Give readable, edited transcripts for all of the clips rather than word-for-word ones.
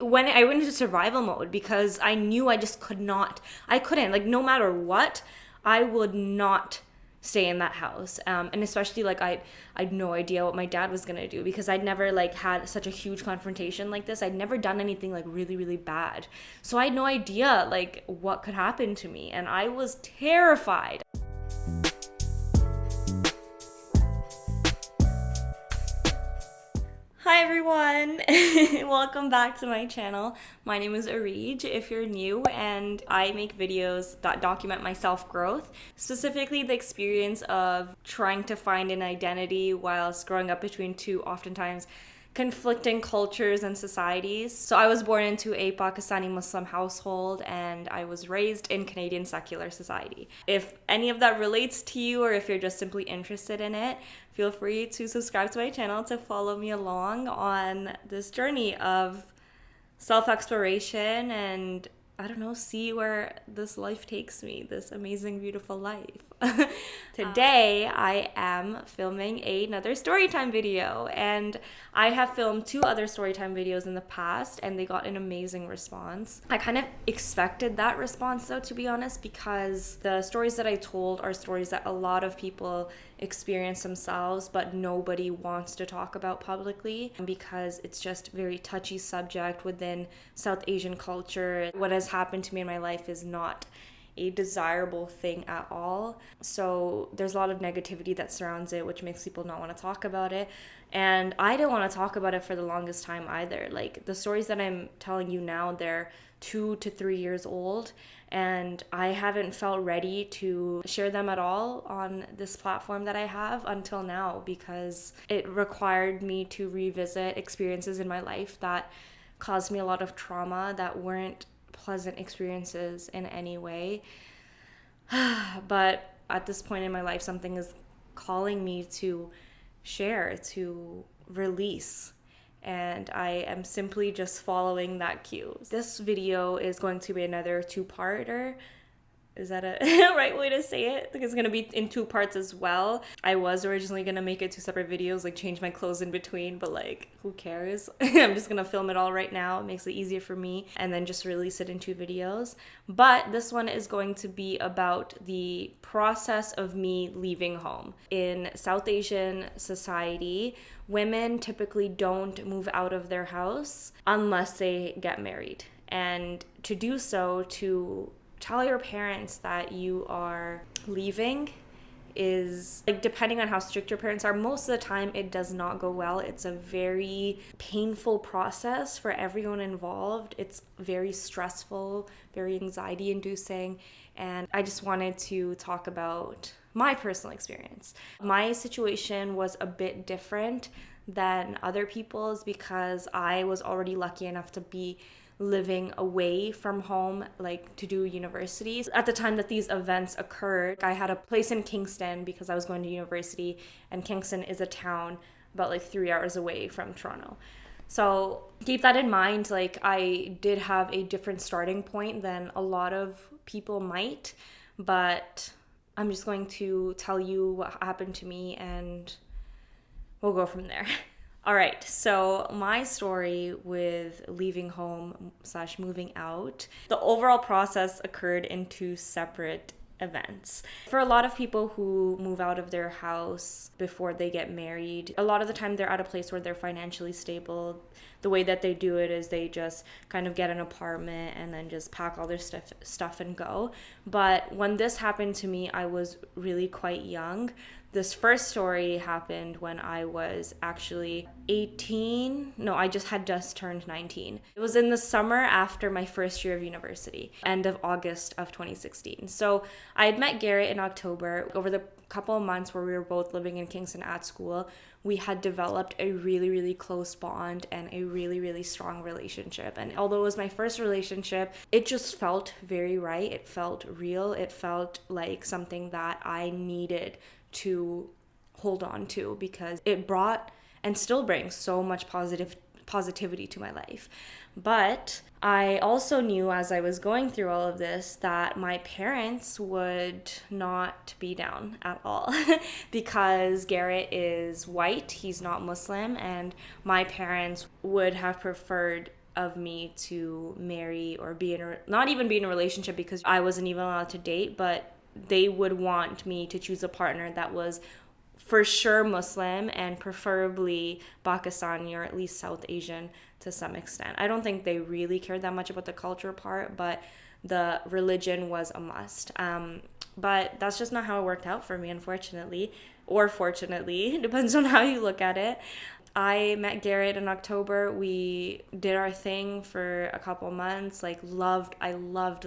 when I went into survival mode because I knew I just couldn't, like, no matter what, I would not stay in that house. And especially, like, I had no idea what my dad was gonna do because I'd never, like, had such a huge confrontation like this. I'd never done anything, like, really, really bad. So I had no idea, like, what could happen to me. And I was terrified. Hi everyone, welcome back to my channel. My name is Arij if you're new, and I make videos that document my self-growth, specifically the experience of trying to find an identity whilst growing up between two oftentimes conflicting cultures and societies. So I was born into a Pakistani Muslim household and I was raised in Canadian secular society. If any of that relates to you or if you're just simply interested in it, feel free to subscribe to my channel to follow me along on this journey of self-exploration and, I don't know, see where this life takes me, this amazing, beautiful life. Today, I am filming another storytime video, and I have filmed 2 other storytime videos in the past, and they got an amazing response. I kind of expected that response, though, to be honest, because the stories that I told are stories that a lot of people experience themselves, but nobody wants to talk about publicly because it's just a very touchy subject within South Asian culture. What has happened to me in my life is not a desirable thing at all. So there's a lot of negativity that surrounds it, which makes people not want to talk about it. And I didn't want to talk about it for the longest time either. Like, the stories that I'm telling you now, they're 2 to 3 years old, and I haven't felt ready to share them at all on this platform that I have until now, because it required me to revisit experiences in my life that caused me a lot of trauma that weren't pleasant experiences in any way. But at this point in my life, something is calling me to share, to release, and I am simply just following that cue. This video is going to be another 2-parter. Is that a right way to say it? I think it's going to be in 2 parts as well. I was originally going to make it 2 separate videos, like change my clothes in between, but like, who cares? I'm just going to film it all right now. It makes it easier for me, and then just release it in 2 videos. But this one is going to be about the process of me leaving home. In South Asian society, women typically don't move out of their house unless they get married. And to do so, to tell your parents that you are leaving is, like, depending on how strict your parents are, most of the time it does not go well. It's a very painful process for everyone involved. It's very stressful, very anxiety inducing, and I just wanted to talk about my personal experience. My situation was a bit different than other people's because I was already lucky enough to be living away from home, like, to do universities. At the time that these events occurred, I had a place in Kingston because I was going to university, and Kingston is a town about like 3 hours away from Toronto. So keep that in mind. Like, I did have a different starting point than a lot of people might, but I'm just going to tell you what happened to me and we'll go from there. All right, so my story with leaving home / moving out, the overall process occurred in 2 separate events. For a lot of people who move out of their house before they get married, a lot of the time they're at a place where they're financially stable. The way that they do it is they just kind of get an apartment and then just pack all their stuff and go. But when this happened to me, I was really quite young. This first story happened when I was actually 18. No, I had just turned 19. It was in the summer after my first year of university, end of August of 2016. So I had met Garrett in October. Over the couple of months where we were both living in Kingston at school, we had developed a really, really close bond and a really, really strong relationship. And although it was my first relationship, it just felt very right. It felt real. It felt like something that I needed to hold on to because it brought and still brings so much positivity to my life. But I also knew as I was going through all of this that my parents would not be down at all because Garrett is white, he's not Muslim, and my parents would have preferred of me to marry or not even be in a relationship, because I wasn't even allowed to date, but they would want me to choose a partner that was for sure Muslim and preferably Pakistani or at least South Asian to some extent. I don't think they really cared that much about the culture part, but the religion was a must. But that's just not how it worked out for me, unfortunately, or fortunately. It depends on how you look at it. I met Garrett in October. We did our thing for a couple months. I loved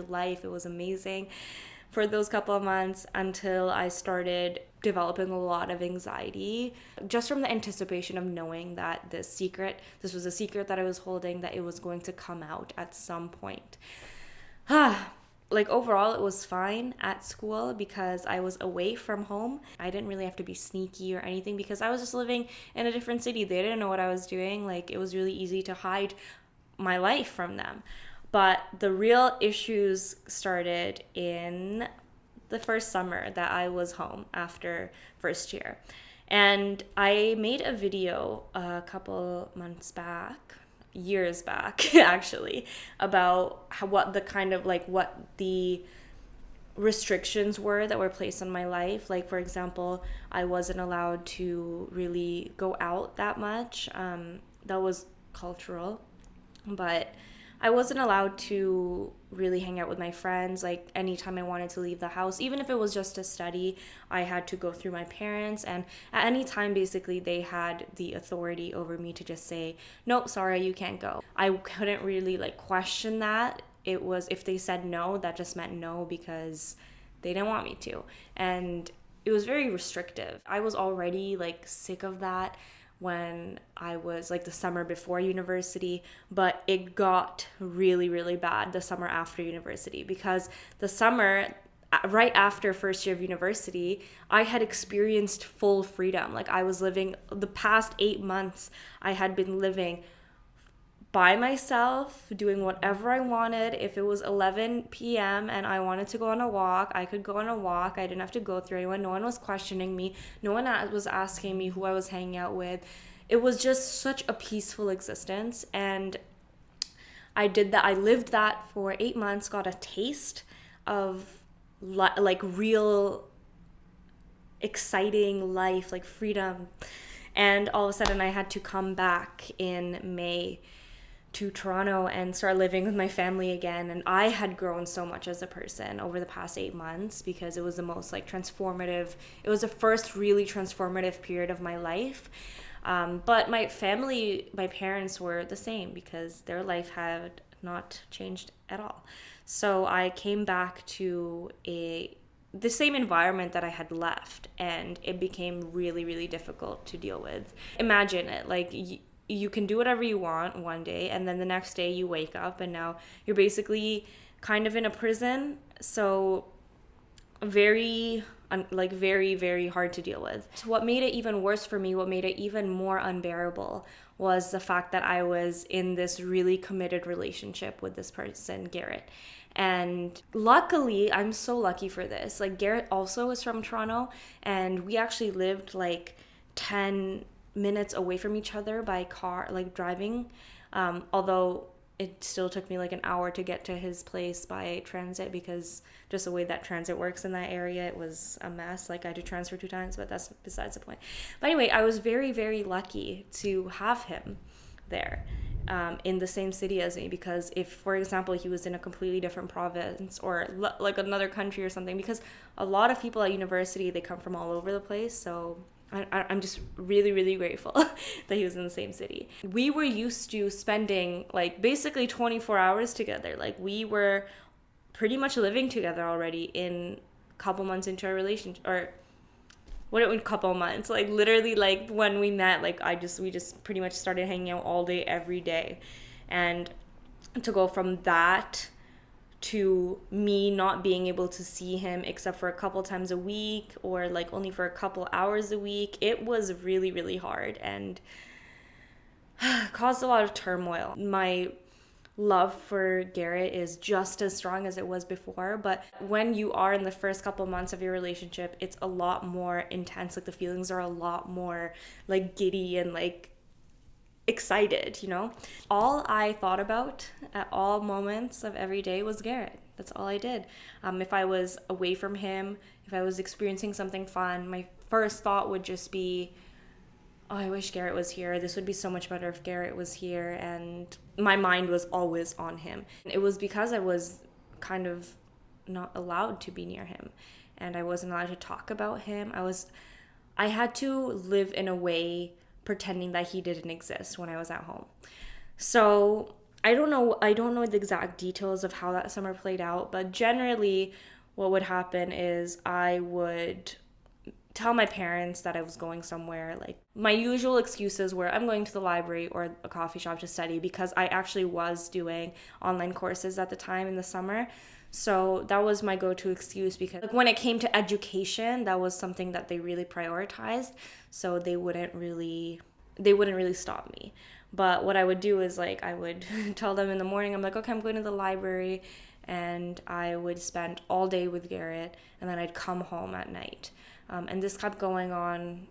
life. It was amazing for those couple of months until I started developing a lot of anxiety just from the anticipation of knowing that this was a secret that I was holding, that it was going to come out at some point. Overall, it was fine at school because I was away from home. I didn't really have to be sneaky or anything because I was just living in a different city. They didn't know what I was doing. It was really easy to hide my life from them. But the real issues started in the first summer that I was home after first year. And I made a video a couple months back, years back actually, about what the restrictions were that were placed on my life. For example, I wasn't allowed to really go out that much. That was cultural, but I wasn't allowed to really hang out with my friends. Anytime I wanted to leave the house, even if it was just to study, I had to go through my parents. And at any time, basically, they had the authority over me to just say, nope, sorry, you can't go. I couldn't really question that. It was, if they said no, that just meant no because they didn't want me to. And it was very restrictive. I was already sick of that when I was the summer before university, but it got really, really bad the summer after university, because the summer right after first year of university, I had experienced full freedom. I was living the past 8 months, I had been living by myself, doing whatever I wanted. If it was 11 p.m. and I wanted to go on a walk, I could go on a walk. I didn't have to go through anyone. No one was questioning me. No one was asking me who I was hanging out with. It was just such a peaceful existence. And I did that. I lived that for 8 months, got a taste of real exciting life, freedom. And all of a sudden I had to come back in May to Toronto and start living with my family again. And I had grown so much as a person over the past 8 months because it was the most transformative, it was the first really transformative period of my life. But my parents were the same because their life had not changed at all. So I came back to the same environment that I had left, and it became really, really difficult to deal with. Imagine it, you can do whatever you want one day, and then the next day you wake up and now you're basically kind of in a prison. So very, very hard to deal with. So what made it even worse for me, what made it even more unbearable, was the fact that I was in this really committed relationship with this person, Garrett. And luckily, I'm so lucky for this. Garrett also is from Toronto, and we actually lived 10 minutes away from each other by car, driving, although it still took me an hour to get to his place by transit, because just the way that transit works in that area, it was a mess. I had to transfer 2 times, but that's besides the point. But anyway, I was very, very lucky to have him there, in the same city as me, because if, for example, he was in a completely different province or another country or something, because a lot of people at university, they come from all over the place, so I'm just really, really grateful that he was in the same city. We were used to spending basically 24 hours together. We were pretty much living together already in a couple months into our relationship, or what a couple months, literally when we met, we just pretty much started hanging out all day, every day. And to go from that to me not being able to see him except for a couple times a week, or only for a couple hours a week, it was really, really hard and caused a lot of turmoil. My love for Garrett is just as strong as it was before, but when you are in the first couple months of your relationship, it's a lot more intense. The feelings are a lot more giddy, and excited, you know? All I thought about at all moments of every day was Garrett. That's all I did. If I was away from him, if I was experiencing something fun, my first thought would just be, oh, I wish Garrett was here. This would be so much better if Garrett was here. And my mind was always on him. It was because I was kind of not allowed to be near him, and I wasn't allowed to talk about him. I had to live in a way pretending that he didn't exist when I was at home. So I don't know the exact details of how that summer played out, but generally what would happen is I would tell my parents that I was going somewhere. Like, my usual excuses were I'm going to the library or a coffee shop to study, because I actually was doing online courses at the time in the summer. So that was my go-to excuse, because like, when it came to education, that was something that they really prioritized. So they wouldn't really stop me. But what I would do is, like, I would tell them in the morning, I'm like, okay, I'm going to the library, and I would spend all day with Garrett, and then I'd come home at night. And this kept going on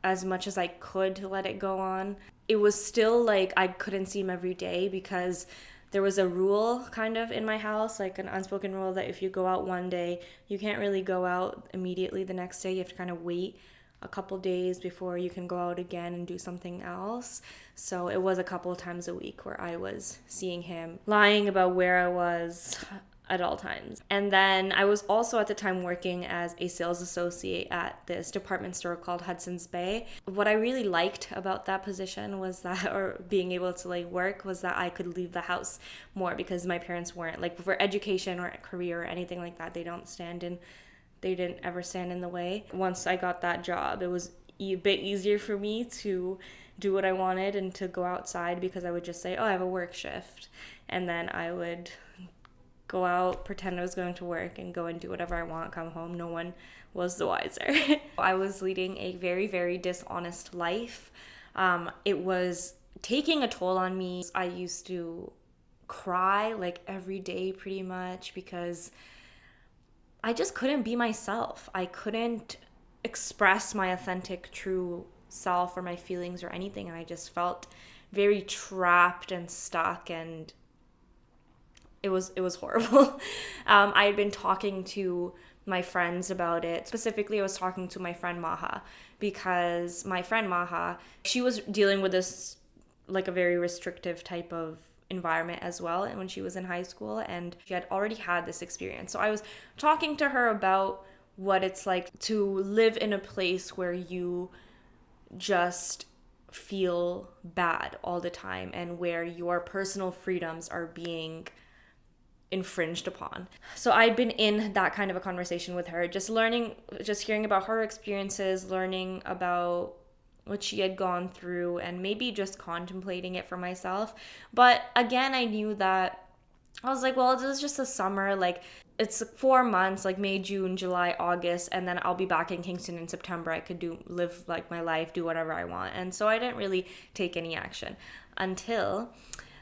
as much as I could to let it go on. It was still like I couldn't see him every day, because there was a rule kind of in my house, like an unspoken rule, that if you go out one day, you can't really go out immediately the next day. You have to kind of wait a couple days before you can go out again and do something else. So it was a couple of times a week where I was seeing him, lying about where I was at all times. And then I was also at the time working as a sales associate at this department store called Hudson's Bay. What I really liked about that position was that, or being able to like work, was that I could leave the house more, because my parents weren't, like, for education or career or anything like that, they didn't ever stand in the way. Once I got that job, it was a bit easier for me to do what I wanted and to go outside, because I would just say, oh, I have a work shift, and then I would go out, pretend I was going to work, and go and do whatever I want, come home. No one was the wiser. I was leading a very, very dishonest life. It was taking a toll on me. I used to cry like every day pretty much, because I just couldn't be myself. I couldn't express my authentic, true self or my feelings or anything. And I just felt very trapped and stuck, and it was horrible. I had been talking to my friends about it. Specifically, I was talking to my friend Maha, because my friend Maha, she was dealing with this, like, a very restrictive type of environment as well, and when she was in high school, and she had already had this experience. So I was talking to her about what it's like to live in a place where you just feel bad all the time, and where your personal freedoms are being infringed upon. So I'd been in that kind of a conversation with her, just hearing about her experiences, learning about what she had gone through, and maybe just contemplating it for myself. But again, I knew that I was like, well, this is just a summer, like, it's 4 months, like May, June, July, August, and then I'll be back in Kingston in September. I could live like my life, do whatever I want. And so I didn't really take any action until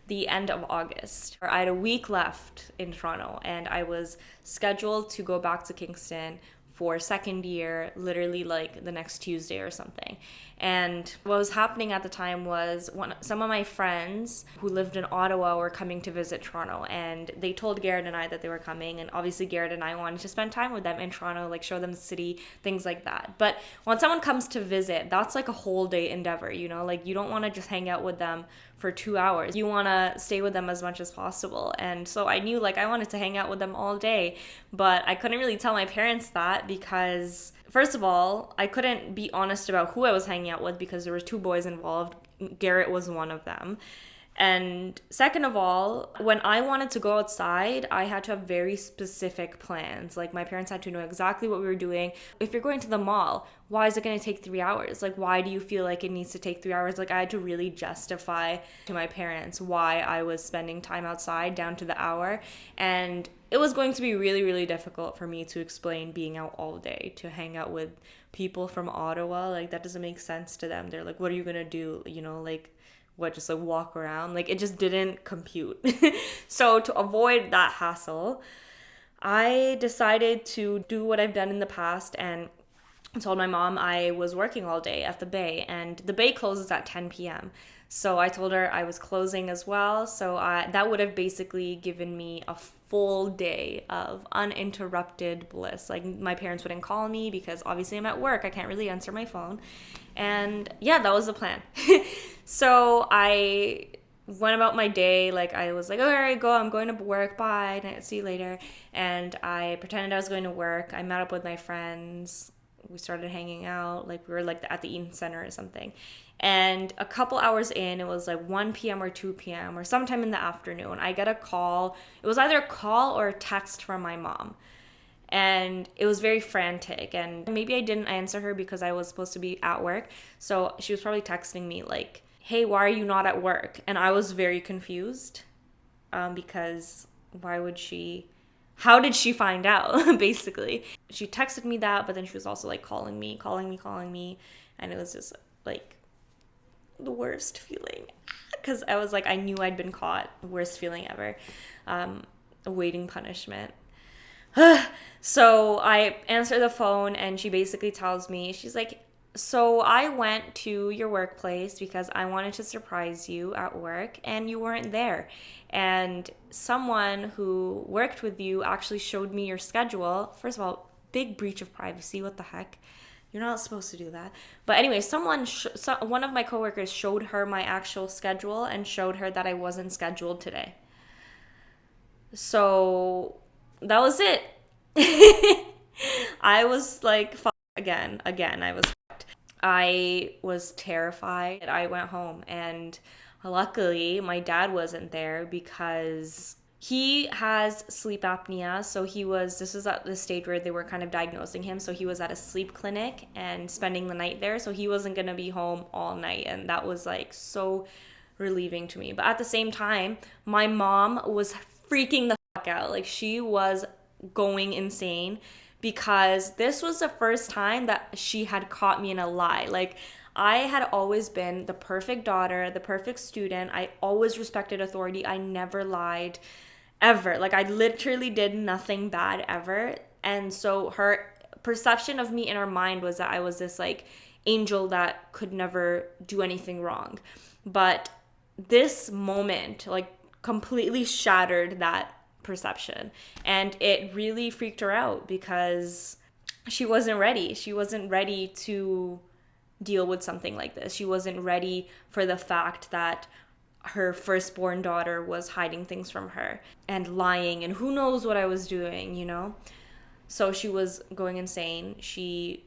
the end of August. I had a week left in Toronto, and I was scheduled to go back to Kingston for second year, literally like the next Tuesday or something. And what was happening at the time was some of my friends who lived in Ottawa were coming to visit Toronto, and they told Garrett and I that they were coming, and obviously Garrett and I wanted to spend time with them in Toronto, like show them the city, things like that. But when someone comes to visit, that's like a whole day endeavor, you know, like you don't want to just hang out with them for 2 hours. You want to stay with them as much as possible. And so I knew like I wanted to hang out with them all day, but I couldn't really tell my parents that, because first of all, I couldn't be honest about who I was hanging out with, because there were 2 boys involved. Garrett was one of them. And second of all, when I wanted to go outside, I had to have very specific plans. Like, my parents had to know exactly what we were doing. If you're going to the mall, why is it going to take 3 hours? Like, why do you feel like it needs to take 3 hours? Like, I had to really justify to my parents why I was spending time outside down to the hour. And it was going to be really, really difficult for me to explain being out all day to hang out with people from Ottawa. Like, that doesn't make sense to them. They're like, what are you going to do? You know, like, what, just like walk around? Like, it just didn't compute. So to avoid that hassle, I decided to do what I've done in the past, and told my mom I was working all day at the Bay, and the Bay closes at 10 p.m. So I told her I was closing as well. So that would have basically given me a full day of uninterrupted bliss. Like my parents wouldn't call me because obviously I'm at work. I can't really answer my phone. And yeah, that was the plan. So I went about my day. Like I was like, all right, go. I'm going to work. Bye. See you later. And I pretended I was going to work. I met up with my friends. We started hanging out. Like we were like at the Eaton Center or something. And a couple hours in, it was like 1 p.m. or 2 p.m. or sometime in the afternoon, I get a call. It was either a call or a text from my mom. And it was very frantic. And maybe I didn't answer her because I was supposed to be at work. So she was probably texting me like, hey, why are you not at work? And I was very confused because why would she... How did she find out, basically? She texted me that, but then she was also like calling me. And it was just like the worst feeling. Because I was like, I knew I'd been caught. Worst feeling ever. Awaiting punishment. So I answer the phone and she basically tells me, she's like, so I went to your workplace because I wanted to surprise you at work and you weren't there. And someone who worked with you actually showed me your schedule. First of all, big breach of privacy. What the heck? You're not supposed to do that. But anyway, one of my coworkers showed her my actual schedule and showed her that I wasn't scheduled today. So that was it. I was like, again, I was fucked. I was terrified. I went home and luckily my dad wasn't there because he has sleep apnea. So this was at the stage where they were kind of diagnosing him. So he was at a sleep clinic and spending the night there. So he wasn't going to be home all night. And that was like so relieving to me. But at the same time, my mom was freaking the fuck out. Like she was going insane because this was the first time that she had caught me in a lie. Like I had always been the perfect daughter, the perfect student. I always respected authority. I never lied ever. Like I literally did nothing bad ever. And so her perception of me in her mind was that I was this like angel that could never do anything wrong. But this moment like completely shattered that perception, and it really freaked her out because she wasn't ready. She wasn't ready to deal with something like this. She wasn't ready for the fact that her firstborn daughter was hiding things from her and lying and who knows what I was doing, you know? So she was going insane. It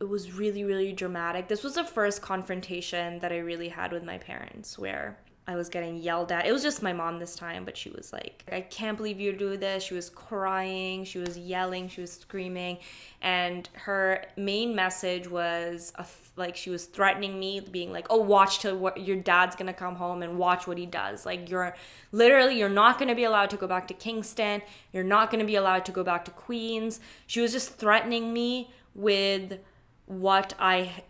was really, really dramatic. This was the first confrontation that I really had with my parents where I was getting yelled at. It was just my mom this time, but she was like, I can't believe you do this. She was crying, she was yelling, she was screaming. And her main message was like she was threatening me, being like, oh, watch till your dad's gonna come home and watch what he does. Like you're not gonna be allowed to go back to Kingston. You're not gonna be allowed to go back to Queens. She was just threatening me with what I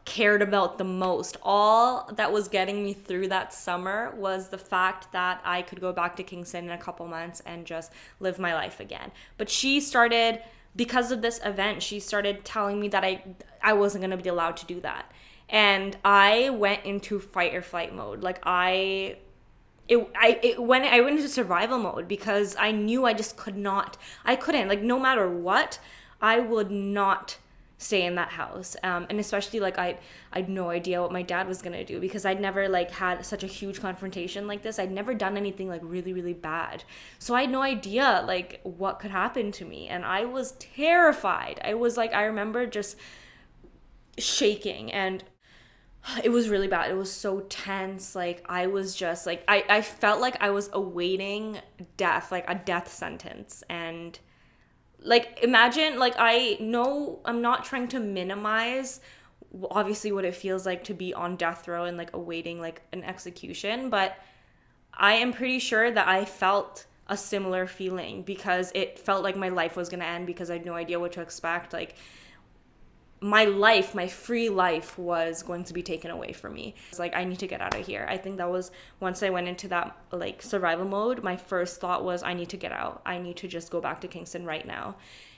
cared about the most. All that was getting me through that summer was the fact that I could go back to Kingston in a couple months and just live my life again. But she started, because of this event, she started telling me that I wasn't going to be allowed to do that. And I went into fight or flight mode. Like I went into survival mode because I knew I just couldn't, like no matter what, I would not stay in that house. And especially like I had no idea what my dad was gonna do because I'd never like had such a huge confrontation like this. I'd never done anything like really, really bad. So I had no idea like what could happen to me. And I was terrified. I was like, I remember just shaking and it was really bad. It was so tense. Like I was just like, I felt like I was awaiting death, like a death sentence. And like imagine, like I know I'm not trying to minimize obviously what it feels like to be on death row and like awaiting like an execution, but I am pretty sure that I felt a similar feeling because it felt like my life was going to end because I had no idea what to expect. Like my life, my free life was going to be taken away from me. It's like, I need to get out of here. I think that was, once I went into that like survival mode, my first thought was, I need to get out. I need to just go back to Kingston right now.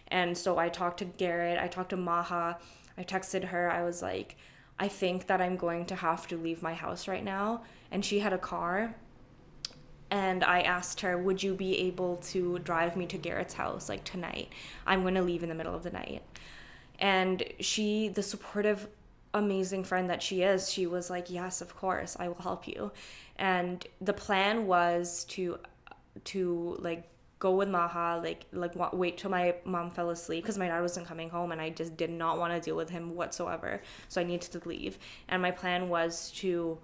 And so I talked to Garrett, I talked to Maha, I texted her. I was like, I think that I'm going to have to leave my house right now. And she had a car. And I asked her, would you be able to drive me to Garrett's house like tonight? I'm going to leave in the middle of the night. And she, the supportive, amazing friend that she is, she was like, yes, of course, I will help you. And the plan was to like go with Maha, wait till my mom fell asleep, because my dad wasn't coming home and I just did not want to deal with him whatsoever. So I needed to leave. And my plan was to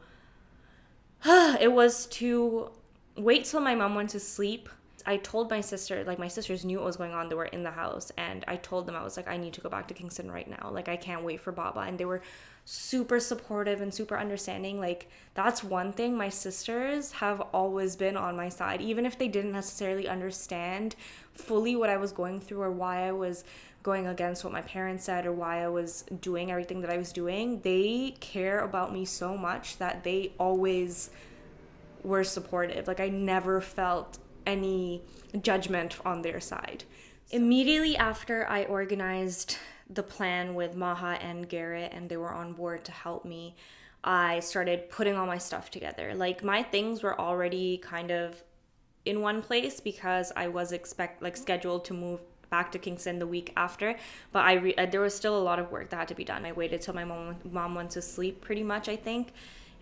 it was to wait till my mom went to sleep. I told my sister, like my sisters knew what was going on. They were in the house, and I told them, I was like, I need to go back to Kingston right now. Like, I can't wait for Baba. And they were super supportive and super understanding. Like, that's one thing. My sisters have always been on my side, even if they didn't necessarily understand fully what I was going through or why I was going against what my parents said or why I was doing everything that I was doing. They care about me so much that they always were supportive. Like, I never felt any judgment on their side. Immediately after I organized the plan with Maha and Garrett and they were on board to help me, I started putting all my stuff together. Like, my things were already kind of in one place because I was scheduled to move back to Kingston the week after, but there was still a lot of work that had to be done. I waited till my mom went to sleep pretty much, I think,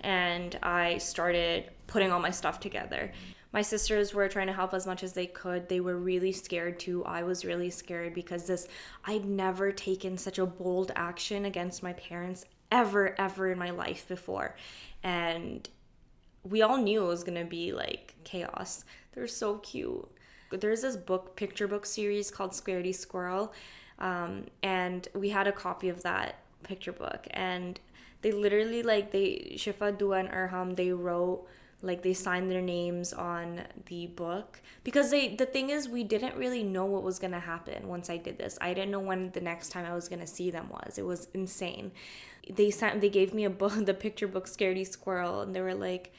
and I started putting all my stuff together. My sisters were trying to help as much as they could. They were really scared too. I was really scared because I'd never taken such a bold action against my parents ever in my life before. And we all knew it was gonna be like chaos. They're so cute. There's this picture book series called Scaredy Squirrel. And we had a copy of that picture book. And they literally, Shifa, Dua, and Erham, they wrote, they signed their names on the book, because the thing is, we didn't really know what was gonna happen once I did this. I didn't know when the next time I was gonna see them was. It was insane. They gave me a book, the picture book Scaredy Squirrel, and they were like,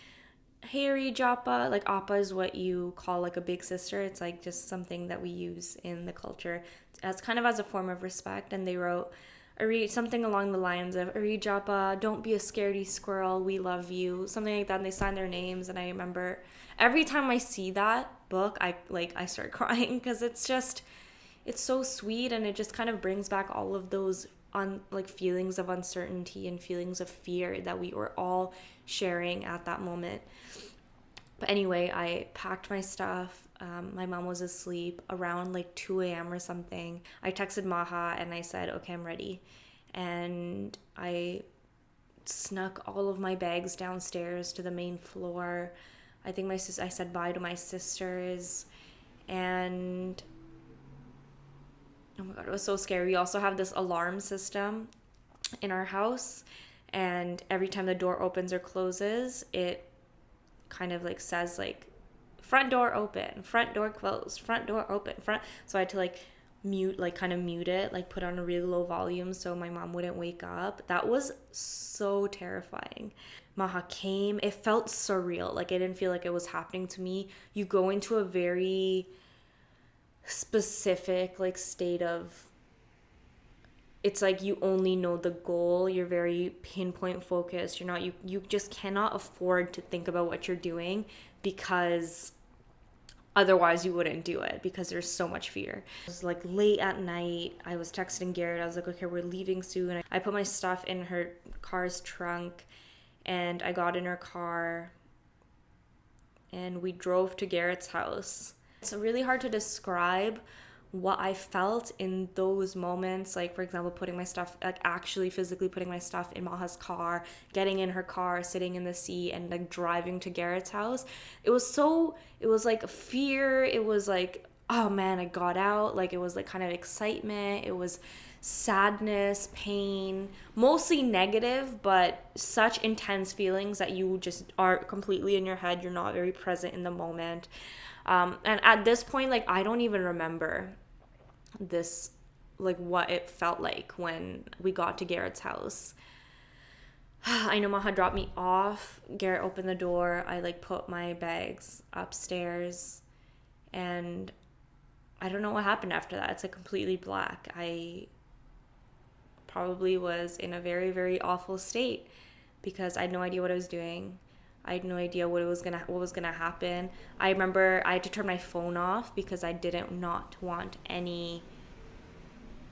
hey, Japa. Like, Appa is what you call like a big sister. It's like just something that we use in the culture as kind of as a form of respect. And they wrote something along the lines of, Japa, don't be a scaredy squirrel, we love you, something like that. And they signed their names. And I remember every time I see that book, I start crying, because it's so sweet, and it just kind of brings back all of those feelings of uncertainty and feelings of fear that we were all sharing at that moment. But anyway, I packed my stuff. My mom was asleep around 2 a.m. or something. I texted Maha and I said, okay, I'm ready. And I snuck all of my bags downstairs to the main floor. I think I said bye to my sisters. And oh my God, it was so scary. We also have this alarm system in our house. And every time the door opens or closes, it kind of says front door open, front door closed, front door open, front. So I had to mute it, put on a really low volume so my mom wouldn't wake up. That was so terrifying. Maha came. It felt surreal. It didn't feel like it was happening to me. You go into a very specific state of, it's you only know the goal. You're very pinpoint focused. You just cannot afford to think about what you're doing, because otherwise you wouldn't do it, because there's so much fear. It was late at night. I was texting Garrett. I was like, okay, we're leaving soon. I put my stuff in her car's trunk, and I got in her car and we drove to Garrett's house. It's really hard to describe what I felt in those moments, for example, putting my stuff, actually physically putting my stuff in Maha's car, getting in her car, sitting in the seat, and driving to Garrett's house. It was fear. It was oh man, I got out. It was kind of excitement. It was sadness, pain, mostly negative, but such intense feelings that you just are completely in your head. You're not very present in the moment. And at this point, I don't even remember this, what it felt like when we got to Garrett's house. I know Maha dropped me off. Garrett opened the door. I put my bags upstairs, and I don't know what happened after that. It's completely black. I probably was in a very, very awful state because I had no idea what I was doing. I had no idea what was gonna happen. I remember I had to turn my phone off because I didn't not want any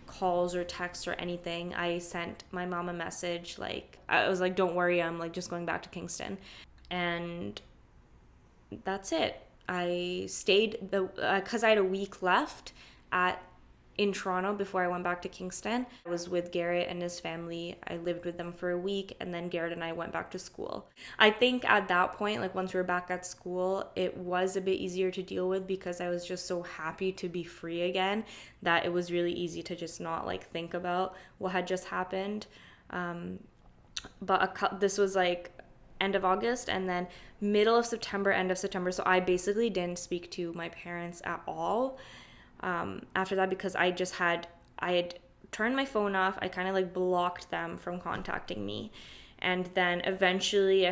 calls or texts or anything. I sent my mom a message, like, I was like, don't worry, I'm like just going back to Kingston. And that's it. I stayed because I had a week left in Toronto before I went back to Kingston. I was with Garrett and his family. I lived with them for a week, and then Garrett and I went back to school. I think at that point, like once we were back at school, it was a bit easier to deal with because I was just so happy to be free again that it was really easy to just not like think about what had just happened. But this was like end of August, and then middle of September, end of September. So I basically didn't speak to my parents at all after that because I had turned my phone off. I kind of like blocked them from contacting me. And then eventually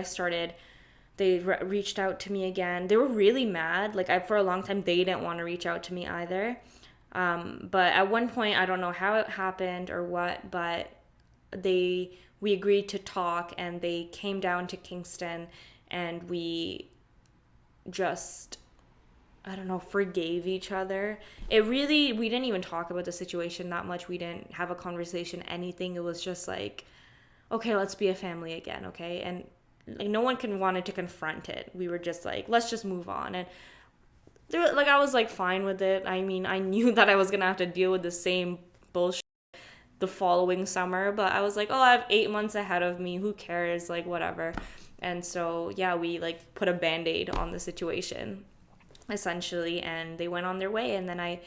they reached out to me again. They were really mad. Like for a long time, they didn't want to reach out to me either. But at one point, I don't know how it happened or what, but we agreed to talk, and they came down to Kingston, and we just, I don't know, forgave each other. We didn't even talk about the situation that much. We didn't have a conversation, anything. It was just like, okay, let's be a family again, okay? And like no one wanted to confront it. We were just like, let's just move on. And like I was like fine with it. I mean, I knew that I was gonna have to deal with the same bullshit the following summer, but I was like, oh, I have 8 months ahead of me, who cares, like whatever. And so yeah, we like put a band-aid on the situation essentially, and they went on their way. And then I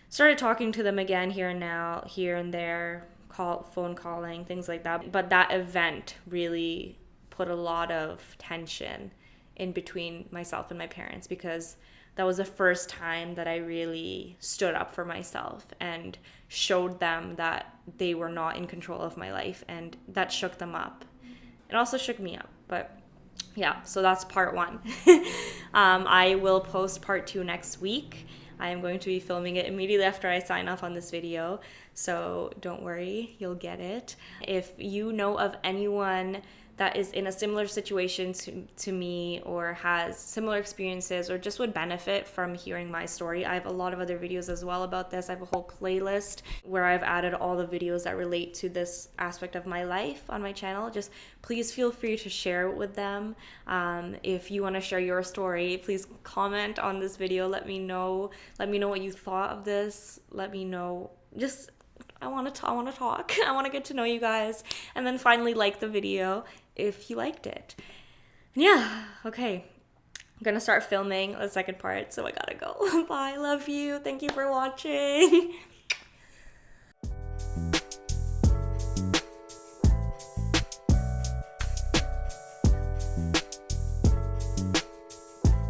started talking to them again here and there, phone calling, things like that. But that event really put a lot of tension in between myself and my parents because that was the first time that I really stood up for myself and showed them that they were not in control of my life, and that shook them up. It also shook me up, but yeah, so that's part 1. I will post part 2 next week. I am going to be filming it immediately after I sign off on this video, so don't worry, you'll get it. If you know of anyone that is in a similar situation to me, or has similar experiences, or just would benefit from hearing my story, I have a lot of other videos as well about this. I have a whole playlist where I've added all the videos that relate to this aspect of my life on my channel. Just please feel free to share it with them. If you want to share your story, please comment on this video. Let me know what you thought of this. Let me know. Just I want to talk. I want to get to know you guys. And then finally, like the video if you liked it. And yeah, okay. I'm gonna start filming the second part, so I gotta go. Bye, love you. Thank you for watching.